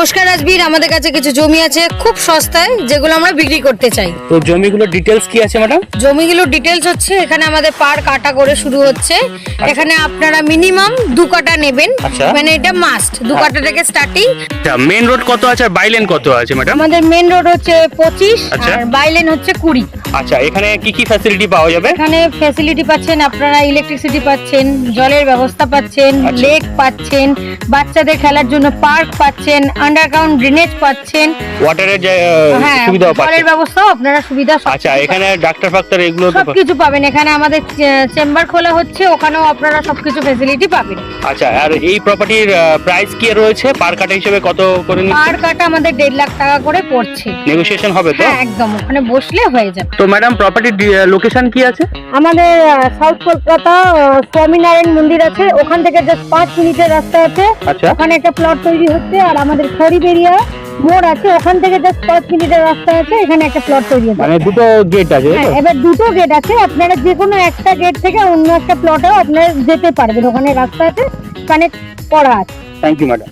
নমস্কার রাজবীর, আমাদের কাছে কিছু জমি আছে খুব সস্তায় যেগুলো আমরা বিক্রি করতে চাই। তো জমিগুলোর ডিটেলস কি আছে ম্যাডাম? জমিগুলোর ডিটেলস হচ্ছে এখানে আমাদের পার কাটা করে শুরু হচ্ছে। এখানে আপনারা মিনিমাম 2 কাটা নেবেন, আচ্ছা। মানে এটা মাস্ট 2 কাটা থেকে স্টার্টিং। আচ্ছা, মেন রোড কত আছে আর বাইলেন কত আছে ম্যাডাম? আমাদের মেন রোড হচ্ছে 25 আচ্ছা। আর বাইলেন হচ্ছে 20। আচ্ছা, এখানে কি কি ফ্যাসিলিটি পাওয়া যাবে? এখানে ফ্যাসিলিটি পাচ্ছেন, আপনারা ইলেকট্রিসিটি পাচ্ছেন, জলের ব্যবস্থা পাচ্ছেন, আচ্ছা। লেক পাচ্ছেন, বাচ্চাদের খেলার জন্য পার্ক পাচ্ছেন, আন্ডারগ্রাউন্ড ড্রেনেজ পাচ্ছেন। ওয়াটারের হ্যাঁ, সুবিধাও জলের পাচ্ছেন? ব্যবস্থাও আপনারা সুবিধা আচ্ছা, এখানে ডাক্তার ফাক্তার এগুলো তো সবকিছু পাবেন। এখানে আমাদের চেম্বার খোলা হচ্ছে, ওখানেও আপনারা সবকিছু ফ্যাসিলিটি পাবেন। আচ্ছা, আর এই প্রপার্টির প্রাইস কি রয়েছে? পার কাটা হিসেবে কত করে নিচ্ছে? পার কাটা আমাদের 1.5 লাখ টাকা করে পড়ছে। নেগোসিয়েশন হবে তো? হ্যাঁ একদম, ওখানে বসলে হয়ে যাবে। তো ম্যাডাম, প্রপার্টির লোকেশন কি আছে? আমাদের সাউথ কলকাতা স্বামীনারায়ণ মন্দির আছে, ওখান থেকে জাস্ট 5 মিনিটের রাস্তা আছে। আচ্ছা। ওখানে একটা প্লট তৈরি হচ্ছে। আর আমাদের খড়িবেড়িয়া মোড় আছে, ওখান থেকে জাস্ট 5 মিনিটের রাস্তা আছে, এখানে একটা প্লট তৈরি হচ্ছে। মানে দুটো গেট আছে? হ্যাঁ, এবার দুটো গেট আছে, আপনারা যে কোনো একটা গেট থেকে অন্য একটা প্লটেও আপনারা যেতে পারবেন, ওখানে রাস্তা আছে, কানেক্ট করা আছে। Thank you madam.